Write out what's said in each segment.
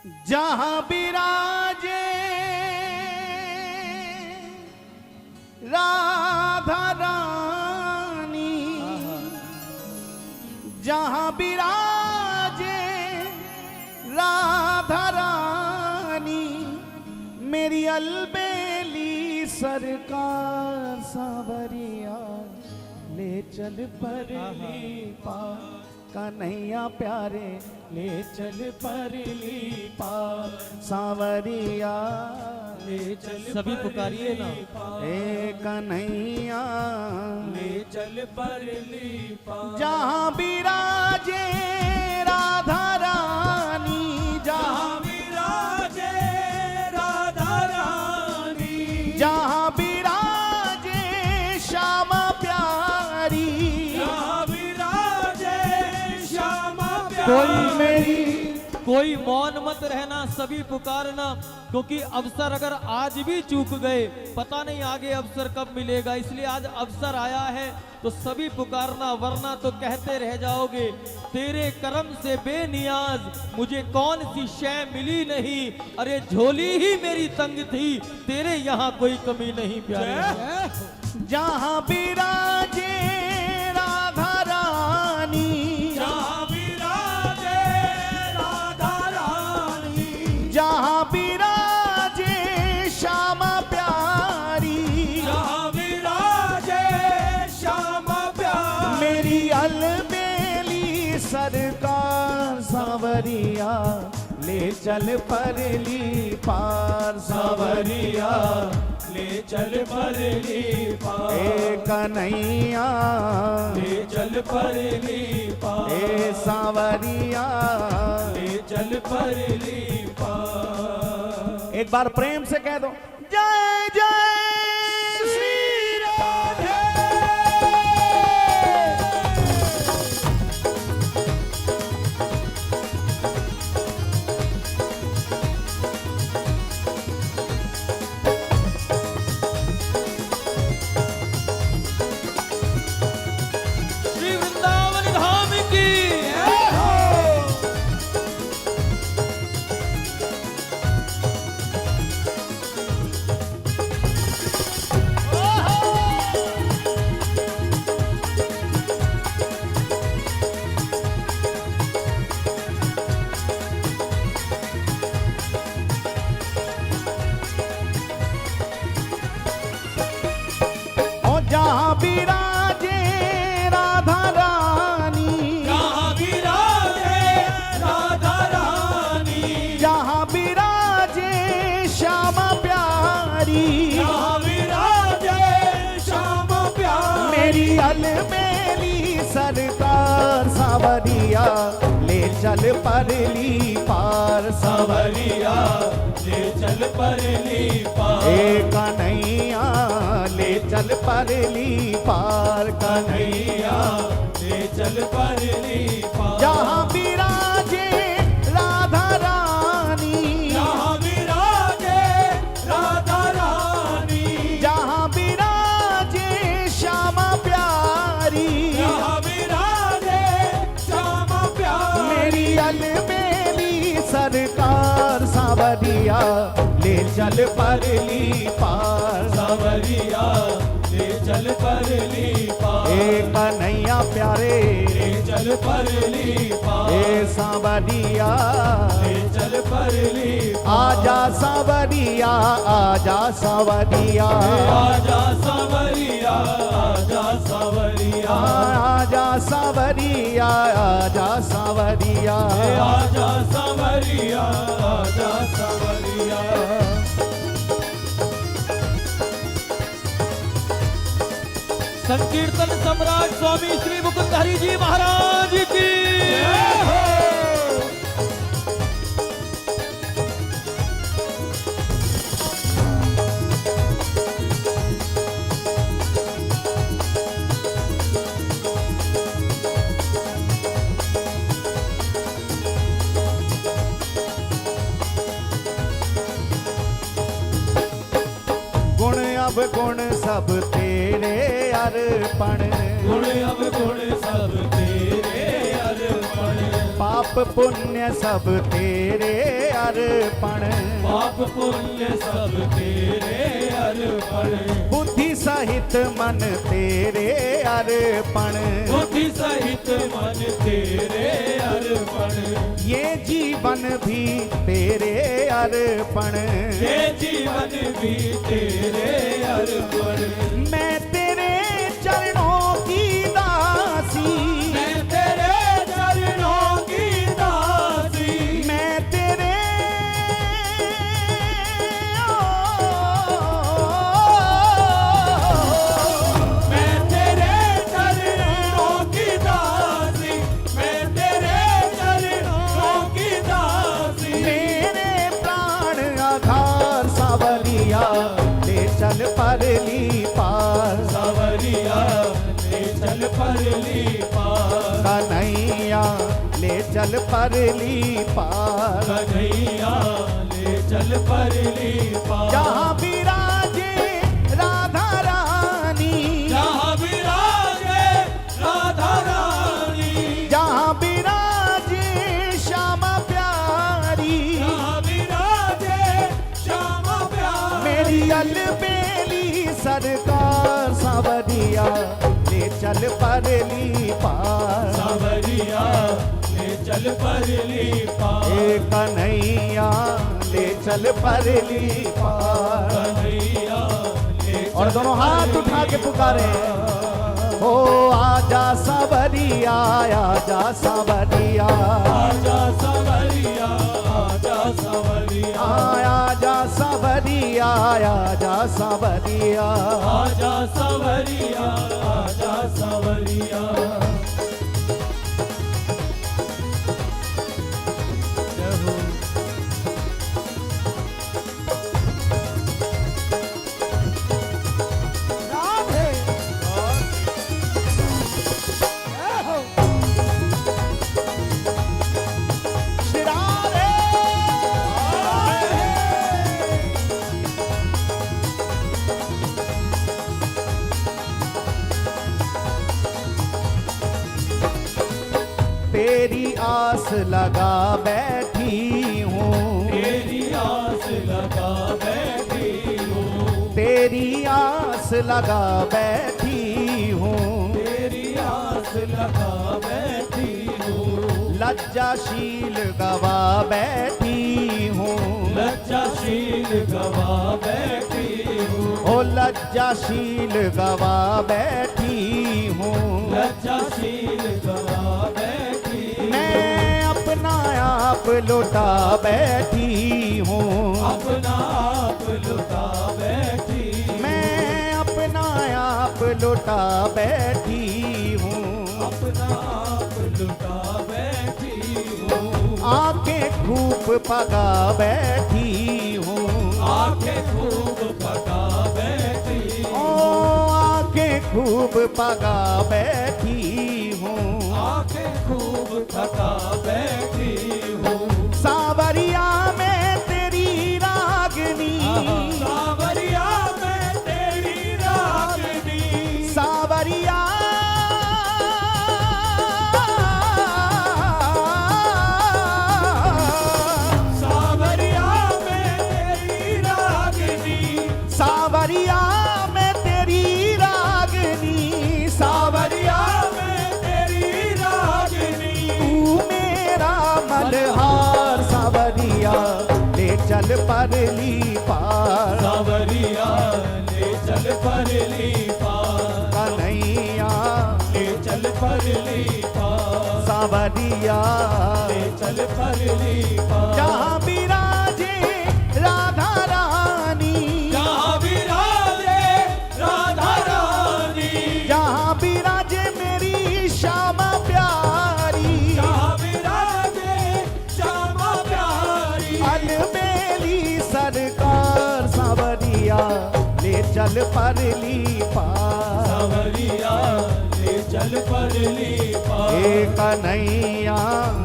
जहां विराजे राधा रानी, जहां विराजे राधा रानी, मेरी अलबेली सरकार सांवरिया ले चल परली पार, कन्हैया प्यारे ले चल परली पार, सांवरिया ले चल। सभी पुकारिए ना, ए कन्हैया ले चल परली पार। जहां विराजे राधा रानी, जहां विराजे राधा रानी, जहां विराजे श्यामा प्यारी, जहां विराजे श्यामा प्यारी। कोई मौन मत रहना, सभी पुकारना, क्योंकि अवसर अगर आज भी चूक गए पता नहीं आगे अवसर कब मिलेगा। इसलिए आज अवसर आया है तो सभी पुकारना, वरना तो कहते रह जाओगे तेरे करम से बेनियाज मुझे कौन सी शय मिली नहीं, अरे झोली ही मेरी तंग थी तेरे यहाँ कोई कमी नहीं प्यारे। जहां विराजे राधा रानी, जहां विराजे राधा रानी, जहां विराजे श्यामा प्यारी, जहां विराजे श्यामा प्यारी, मेरी अलबेली सरकार सांवरिया ले चल परली पार, सांवरिया ले चल परली पार। ए कन्हैया ले चल परली पार। ए सांवरिया। ले चल परली पार। एक बार प्रेम से कह दो जय जय श्री राधे। श्री वृंदावन धाम की जहां विराजे राधा रानी, जहां विराजे राधा रानी, जहां विराजे श्यामा प्यारी, जहां विराजे श्यामा प्यारी, मेरी अलबेली सरकार सांवरिया ले चल परली पार, सांवरिया ले चल परली पार। ए कन्हैया ले चल परली पार, कन्हैया ले चल परली पार। जहां विराजे राधा रानी, जहां विराजे राधा रानी, जहां विराजे श्यामा प्यारी, जहां विराजे श्यामा प्यारी, मेरी अलबेली सरकार सांवरिया ले चल परली पार, सांवरिया ले चल परली पार। ए कन्हैया प्यारे ले चल परली पार। ए सांवरिया ले चल परली पार। आजा सांवरिया, आजा सांवरिया, आजा सांवरिया, आजा सांवरिया, आजा सांवरिया, आजा सांवरिया। आजा सांवरिया, आजा सांवरिया। संकीर्तन सम्राट स्वामी श्री मुकुंद हरि जी महाराज की गुण अब गुण सब तेरे अर्पण, गुण अब गुण सब तेरे अर्पण, पाप पुण्य सब तेरे अर्पण। पाप पुण्य सब तेरे अर्पण। बुद्धि सहित मन तेरे अर्पण। बुद्धि सहित मन तेरे अर्पण। ये जीवन भी तेरे अर्पण। ये जीवन भी तेरे अर्पण। मैं तेरे चरणों की दासी। मैं तेरे चरणों की दासी। मैं तेरे मैं तेरे चरणों की दासी। मैं तेरे चरणों की दासी। मेरे प्राण आधार सावरिया ले चल परली पार। सावरिया ले चल परली पार। कन्हैया ले चल परली पार। कन्हैया ले चल परली पार। जहाँ विराजे राधा रानी। जहाँ विराजे राधा रानी। जहाँ विराजे श्यामा प्यारी। जहाँ विराजे श्यामा प्यारी। मेरी अलबेली सरकार सावरिया ले चल परली पार। सावरिया ले चल परली पार। ए कन्हैया ले चल परली पार। कन्हैया ले और दोनों हाथ उठा के पुकारे, ओ आजा सावरिया, आजा सावरिया, आजा सावरिया। आजा सावरिया। आजा सावरिया, आजा सावरिया। आजा सावरिया। आजा सावरिया। तेरी आस लगा बैठी हूँ। तेरी आस लगा बैठी हूँ। तेरी आस लगा बैठी हूँ। तेरी आस लगा बैठी हूँ। लज्जाशील गवा बैठी हूँ। लज्जाशील गवा बैठी हूँ। ओ लज्जाशील गवा बैठी हूँ। लज्जाशील गवा बैठी। मैं अपना आप लुटा बैठी हूँ। अपना आप लुटा बैठी। मैं अपना आप लुटा बैठी हूँ। अपना आप लुटा बैठी हूँ। आंखें खूब पका बैठी हूँ। आंखें खूब पका बैठी। ओ आंखें खूब पका बैठी हूँ। आंखें खूब पका बैठी हूँ। सावरिया में तेरी रागनी। सावरिया में तेरी रागनी। सावरिया सावरिया में तेरी रागनी। सावरिया में तेरी रागनी। सावरिया में तेरी रागनी। तू मेरा मल्हार सावरिया ले चल परली पार। सावरिया ले चल परली पार। कन्हैया ले चल परली पार। सावरिया ले चल परली पार। जहाँ विराजे राधा रानी। जहाँ विराजे राधा रानी। जहाँ विराजे मेरी श्यामा प्यारी। जहाँ विराजे श्यामा प्यारी। अलबेली सरकार सावरिया ले चल परली पार। सावरिया ले चल परली पार। ए कन्हैया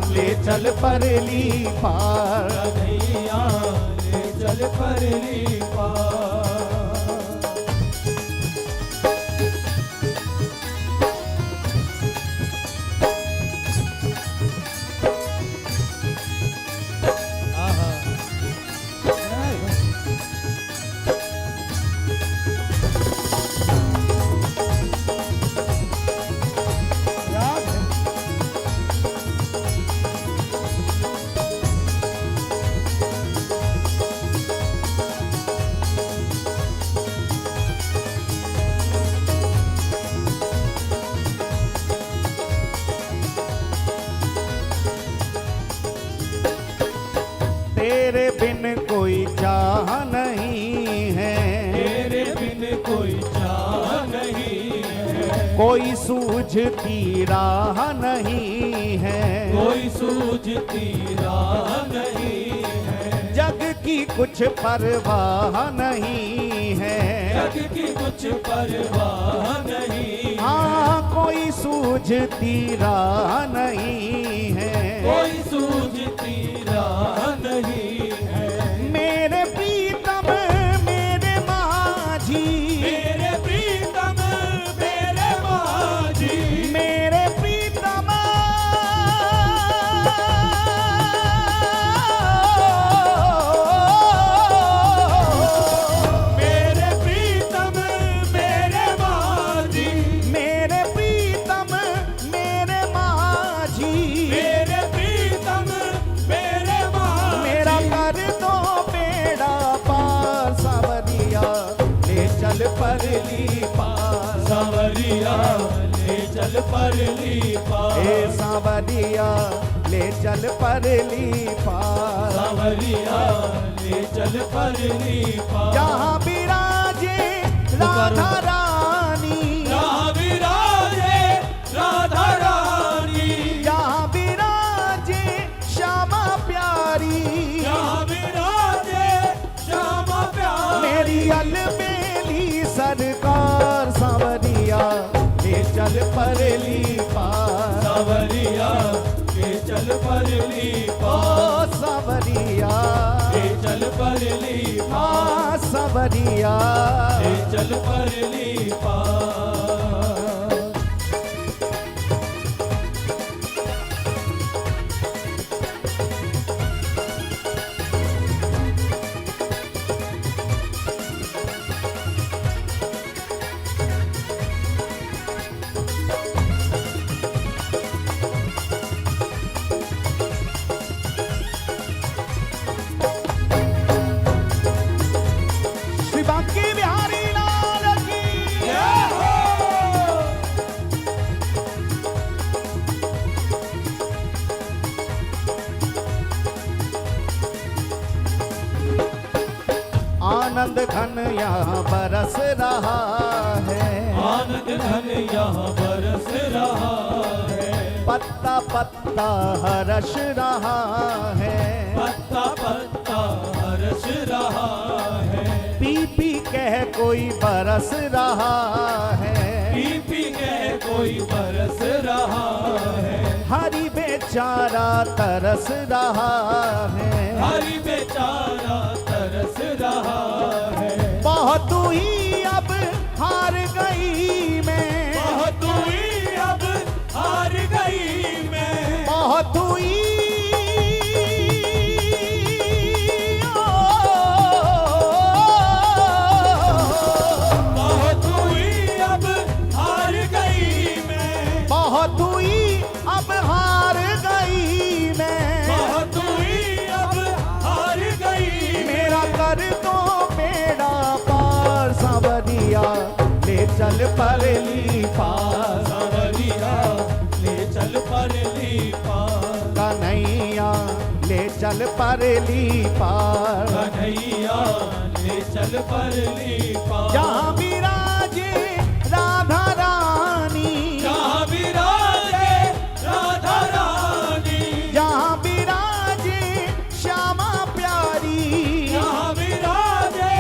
ले चल परली पार। कन्हैया ले चल परली पार। आहा तेरे बिन कोई चाह नहीं है, तेरे बिन कोई चाह नहीं है, कोई सूझती राह नहीं है, कोई सूझती राह नहीं है, जग की कुछ परवाह नहीं है, जग की कुछ परवाह नहीं, हाँ कोई सूझती राह नहीं है, कोई सूझती राह नहीं है। मेरे प्रीतम मेरे माझी, मेरे प्रीतम मेरे माझी, मेरे प्रीतम मेरे प्रीतम मेरे माझी, मेरे प्रीतम मेरे माझी, मेरे प्रीतम मेरे माझी, मेरा कर दो बेड़ा पार सावरिया ले चल परली पार, सावरिया ले चल परली पार, ए सावरिया ले चल परली पार, सावरिया ले चल परली पार, जहाँ विराजे राधा रानी, जहाँ विराजे राधा रानी, जहाँ विराजे श्यामा प्यारी, जहाँ विराजे श्यामा प्यारी, मेरी अलबेली सरकार सावरिया ले चल परली पार, सावरिया ले चल परली ओ पार, सावरिया ले चल परली पार, हाँ सावरिया ले चल परली पार। श्री बांके बिहारी लाल की जय हो। आनंद घन यहाँ बरस रहा है, आनंद घन यहाँ बरस रहा है, पत्ता पत्ता हर्ष रहा है, पत्ता पत्ता हर्ष रहा है, पी पी कह कोई बरस रहा है, पी पी कह कोई बरस रहा है, हरि बेचारा तरस रहा है, हरि बेचारा तरस रहा है, बहुत ही अब हार गई मैं, बहुत हुई अब हार गई मैं, बहुत हुई बहुत हुई अब हार गई मैं, बहुत हुई अब हार गई मैं, बहुत हुई अब हार गई मेरा कर दो बेड़ा पार सावरिया ले चल परली पार, सावरिया ले चल परली पार, कन्हैया ले चल परली पार, कन्हैया ले चल परली पार, जहाँ विराजे राधा रानी, जहाँ विराजे राधा रानी, जहाँ विराजे श्यामा प्यारी, जहाँ विराजे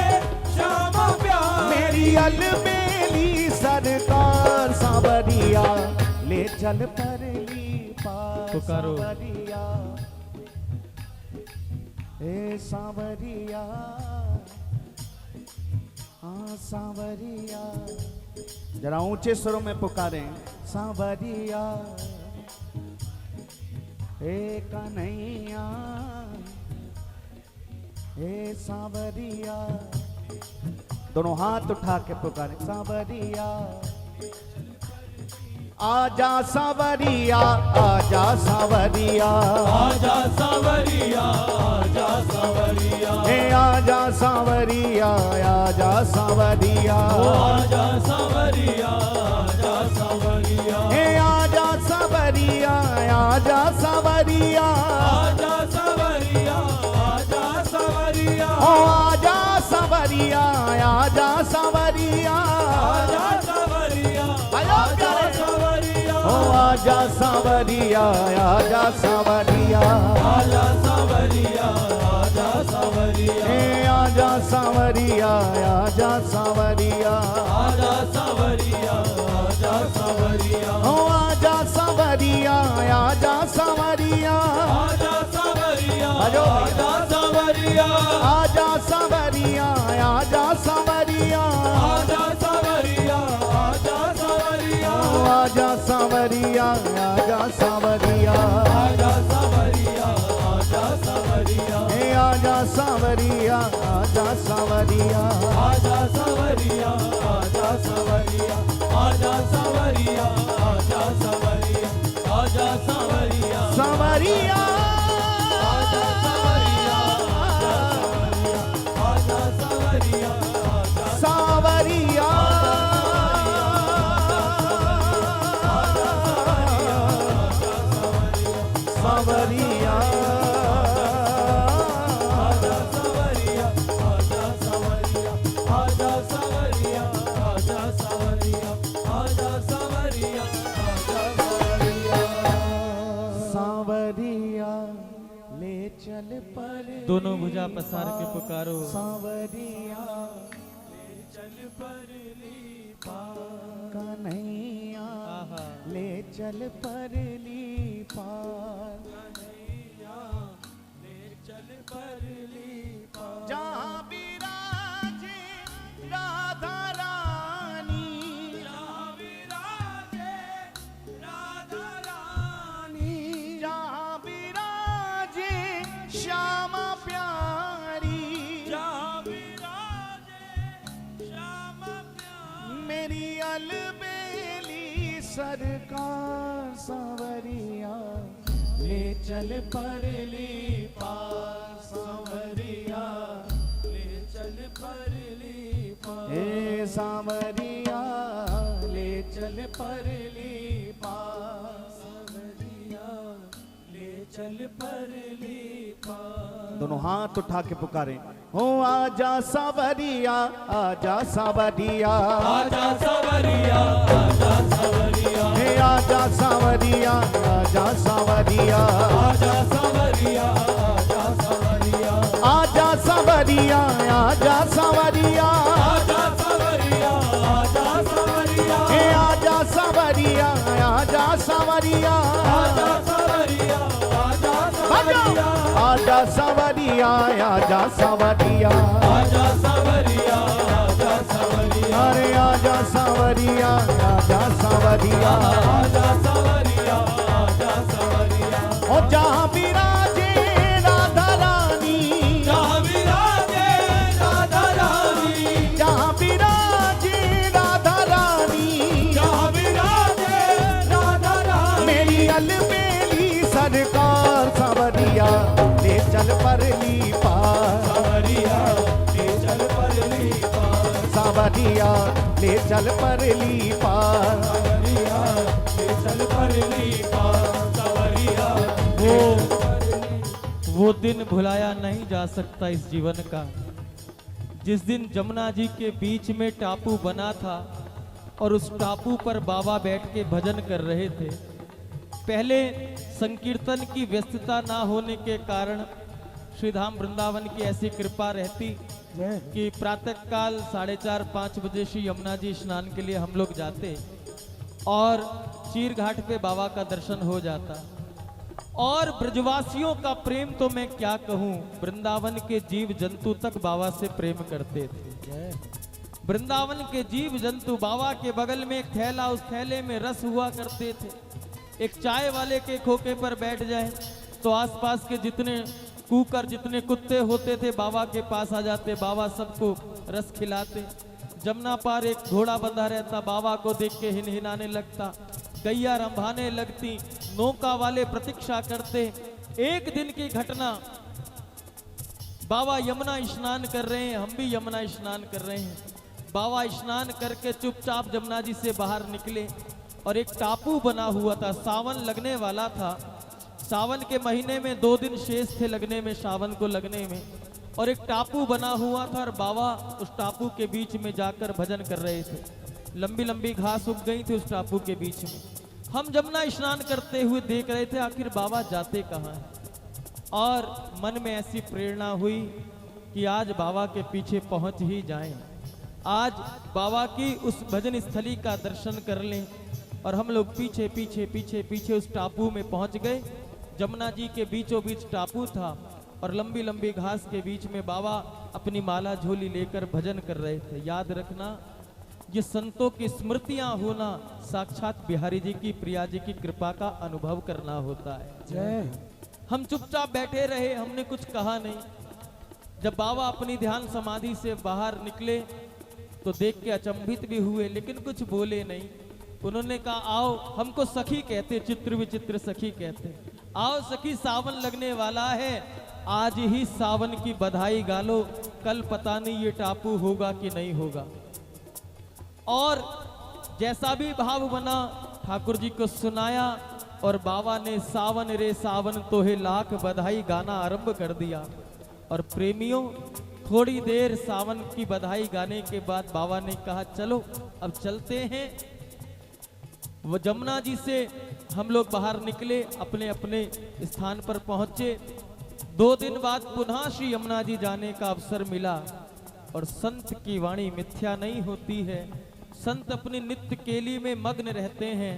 श्यामा प्यारी, मेरी अलबेली सरकार सावरिया ले चल परली पार, पुकारो। सावरिया ए सावरिया, हाँ सावरिया, जरा ऊंचे स्वरों में पुकारें सावरिया ए कन्हैया ए सावरिया, दोनों हाथ उठा के पुकारें सावरिया, आजा सावरिया आजा सावरिया, आजा सावरिया आजा सावरिया, हे आजा सावरिया आजा सावरिया, आजा सावरिया आजा सावरिया, हे आजा सावरिया आजा सावरिया, आजा सावरिया आजा आजा सावरिया आजा सावरिया आजा आजा सावरिया ओ आजा सावरिया आजा सावरिया आजा सावरिया आजा सावरिया ए आजा सावरिया आजा सावरिया आजा सावरिया आजा सावरिया ओ आजा सावरिया आजा सावरिया आजा सावरिया आजो। आजा सावरिया आजा सावरिया आजा सावरिया आजा सावरिया आजा सावरिया ओ आजा सावरिया आजा सावरिया आजा सावरिया आजा सावरिया ए आजा सावरिया आजा सावरिया आजा सावरिया आजा सावरिया आजा सावरिया आजा सावरिया आजा सावरिया सावरिया आजा सावरिया आजा सावरिया आजा सावरिया सावरिया आजा सावरिया आजा सावरिया आजा सावरिया आजा सावरिया आजा सावरिया आजा सावरिया सावरिया ले चल पर दोनों भुजा पसार के पुकारो। सावरिया चल परली कन्हैया आहा। ले चल परली पार चल परली जहाँ विराजे राधा रानी विराजे राधा रानी जहाँ विराजे श्यामा प्यारी जहाँ विराजे श्याम प्यारी मेरी अलबेली सरकार सावरिया ले चल परली पार सावरिया ले चल परली ए सावरिया ले चल परली पार सावरिया ले चल परली दोनों हाथ उठा के पुकारे हो आजा सावरिया आजा सावरिया आजा सावरिया आजा सावरिया हे आजा सावरिया आजा सावरिया आजा सावरिया आजा सावरिया आजा सावरिया आजा सावरिया आजा सावरिया आजा सावरिया हे आजा सावरिया आजा सावरिया आजा सावरिया आजा सावरिया आजा सावरिया आजा सावरिया आजा सावरिया आजा सावरिया अरे आजा सावरिया आजा सावरिया आजा सावरिया आजा सावरिया ओ जहाँ विराजे राधा रानी जहाँ विराजे राधा रानी जहाँ विराजे राधा रानी जहाँ विराजे राधा रानी मेरी अलबेली सरकार सावरिया ले चल परली पार सावरिया ले चल परली पार सावरिया ले चल परली पार सावरिया ले चल परली पार सावरिया वो दिन भुलाया नहीं जा सकता इस जीवन का, जिस दिन जमुना जी के बीच में टापू बना था और उस टापू पर बाबा बैठ के भजन कर रहे थे। पहले संकीर्तन की व्यस्तता ना होने के कारण श्रीधाम वृंदावन की ऐसी कृपा रहती कि प्रातःकाल 4:30-5 बजे श्री यमुना जी स्नान के लिए हम लोग जाते और चीर घाट पे बाबा का दर्शन हो जाता। और ब्रजवासियों का प्रेम तो मैं क्या कहूँ, वृंदावन के जीव जंतु तक बाबा से प्रेम करते थे। वृंदावन के जीव जंतु बाबा के बगल में एक थैला, उस थैले में रस हुआ करते थे। एक चाय वाले के खोखे पर बैठ जाए तो आसपास के जितने कुकर, जितने कुत्ते होते थे बाबा के पास आ जाते, बाबा सबको रस खिलाते। जमुना पार एक घोड़ा बंधा रहता, बाबा को देख के हिनहिनाने लगता, गैया रंभाने लगती, नौका वाले प्रतीक्षा करते। एक दिन की घटना, बाबा यमुना स्नान कर रहे हैं, हम भी यमुना स्नान कर रहे हैं। बाबा स्नान करके चुपचाप जमुना जी से बाहर निकले और एक टापू बना हुआ था, सावन लगने वाला था। सावन के महीने में 2 दिन शेष थे लगने में, सावन को लगने में। और एक टापू बना हुआ था और बाबा उस टापू के बीच में जाकर भजन कर रहे थे। लंबी लंबी घास उग गई थी उस टापू के बीच में। हम जमुना स्नान करते हुए देख रहे थे आखिर बाबा जाते कहाँ हैं, और मन में ऐसी प्रेरणा हुई कि आज बाबा के पीछे पहुंच ही जाएं, आज बाबा की उस भजन स्थली का दर्शन कर लें। और हम लोग पीछे पीछे पीछे पीछे उस टापू में पहुंच गए। जमुना जी के बीचों बीच टापू था और लंबी लंबी घास के बीच में बाबा अपनी माला झोली लेकर भजन कर रहे थे। याद रखना, ये संतों की स्मृतियां होना साक्षात बिहारी जी की, प्रिया जी की कृपा का अनुभव करना होता है। जय। हम चुपचाप बैठे रहे, हमने कुछ कहा नहीं। जब बाबा अपनी ध्यान समाधि से बाहर निकले तो देख के अचंभित भी हुए, लेकिन कुछ बोले नहीं। उन्होंने कहा, आओ, हमको सखी कहते, चित्र विचित्र सखी कहते, आओ सखी, सावन लगने वाला है, आज ही सावन की बधाई गालो, कल पता नहीं ये टापू होगा कि नहीं होगा। और जैसा भी भाव बना ठाकुर जी को सुनाया और बाबा ने सावन रे सावन तोहे लाख बधाई गाना आरंभ कर दिया। और प्रेमियों, थोड़ी देर सावन की बधाई गाने के बाद बाबा ने कहा, चलो अब चलते हैं। वो जमुना जी से हम लोग बाहर निकले, अपने अपने स्थान पर पहुंचे। 2 दिन बाद पुनः श्री यमुना जी जाने का अवसर मिला। और संत की वाणी मिथ्या नहीं होती है, संत अपनी नित्य केली में मग्न रहते हैं।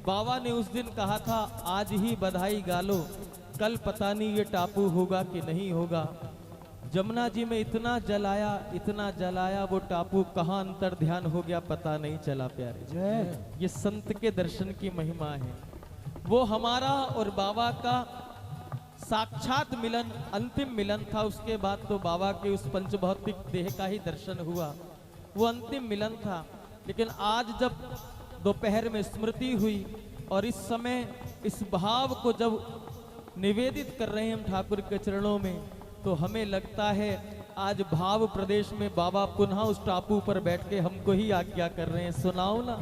बाबा ने उस दिन कहा था, आज ही बधाई गालो, कल पता नहीं ये टापू होगा कि नहीं होगा। जमुना जी में इतना जलाया, इतना जलाया, वो टापू कहाँ अंतर ध्यान हो गया पता नहीं चला प्यारे। जय। ये संत के दर्शन की महिमा है। वो हमारा और बाबा का साक्षात मिलन, अंतिम मिलन था। उसके बाद तो बाबा के उस पंचभौतिक देह का ही दर्शन हुआ, वो अंतिम मिलन था। लेकिन आज जब दोपहर में स्मृति हुई और इस समय इस भाव को जब निवेदित कर रहे हैं हम ठाकुर के चरणों में, तो हमें लगता है आज भाव प्रदेश में बाबा पुनः उस टापू पर बैठ के हमको ही आज्ञा कर रहे हैं, सुनाओ ना,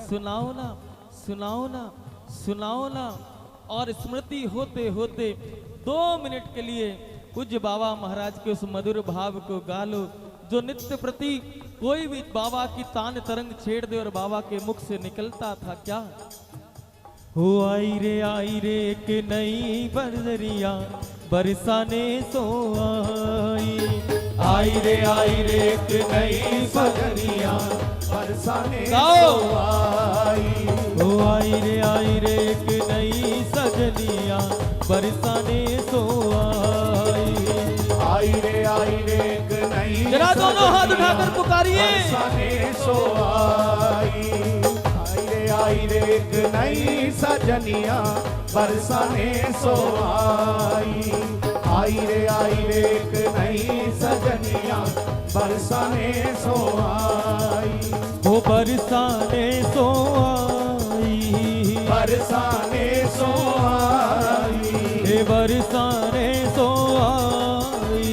सुनाओ ना, सुनाओ ना, सुनाओ ना। और स्मृति होते होते 2 मिनट के लिए पूज्य बाबा महाराज के उस मधुर भाव को गा लो, जो नित्य प्रति कोई भी बाबा की तान तरंग छेड़ दे और बाबा के मुख से निकलता था। क्या हो, आई रे एक नई बदरिया बरसाने सो आई रे एक नई बदरिया बरसाने गाओ। सो आई। हो, आई रे एक नई सजनिया बरसाने सो आई रे एक नई, जरा दोनों हाथ उठाकर पुकारिए, बरसाने सो आई रे एक नई सजनिया बरसाने सो आई रे एक नई सजनिया बरसाने सो आई। वो बरसाने सो आई, बरसाने सो आई, हे बरसाने सो आई,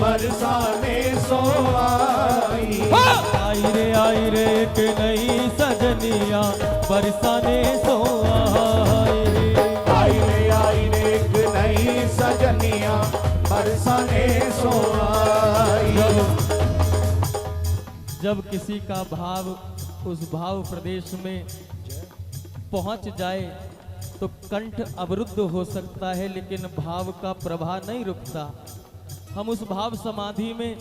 बरसाने सो आई। आई रे एक नई सजनिया बरसाने सो आई रे एक नई सजनिया बरसाने सो आई। जब किसी का भाव उस भाव प्रदेश में पहुंच जाए तो कंठ अवरुद्ध हो सकता है, लेकिन भाव का प्रवाह नहीं रुकता। हम उस भाव समाधि में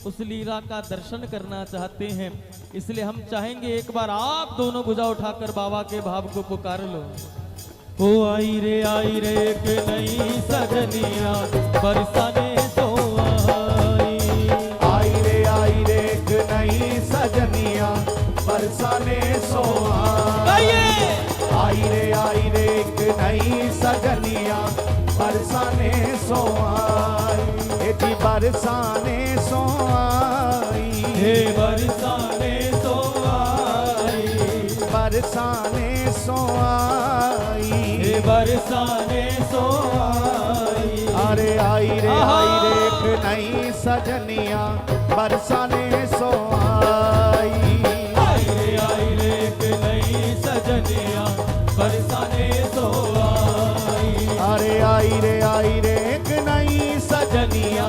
उस लीला का दर्शन करना चाहते हैं, इसलिए हम चाहेंगे एक बार आप दोनों भुजा उठाकर बाबा के भाव को पुकार लो। ओ आई रे एक नई सजनिया बरसाने सो आई रे एक नई सजनिया बरसाने सो आई रे एक नई सजनिया बरसाने सो आई। एथी बरसाने सो आई, हे बरसाने सो आई, बरसाने सो आई, हे बरसाने सो आई। अरे आई रे एक नई सजनिया बरसाने सो आई। आई रे एक नई सजनिया बरसाने सो आई। अरे आई रे एक नई सजनिया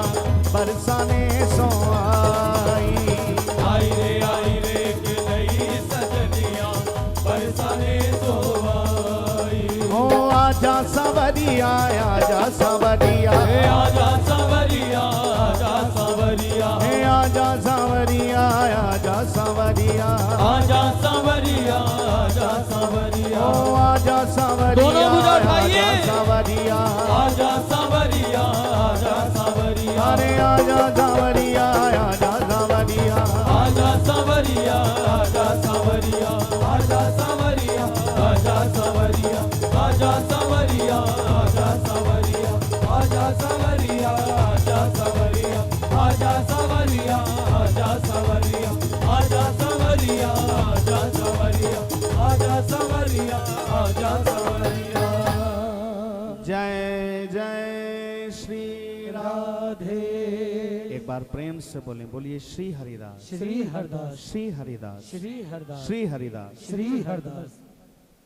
बरसाने सो आई रे कि नई सजनिया बरसाने तो आई। ओ आजा सावरिया आजा सावरिया आजा सावरिया आजा सावरिया आजा सावरिया आजा सावरिया आजा सावरिया आजा सावरिया ओ आजा सावरिया दोनों भुजा उठाइए। आजा सावरिया आजा सावरिया आजा सावरिया अरे आजा सावरिया आजा सावरिया आजा सावरिया आजा सावरिया आजा सावरिया आजा सावरिया आजा सावरिया आजा सावरिया आजा सावरिया आजा सावरिया आजा सावरिया आजा सावरिया आजा सावरिया आजा सावरिया आजा सावरिया आजा सावरिया। जय जय श्री राधे। एक बार प्रेम से बोलें, बोलिए श्री हरिदास श्री हरदास श्री हरिदास श्री हरदास श्री हरिदास श्री हरदास।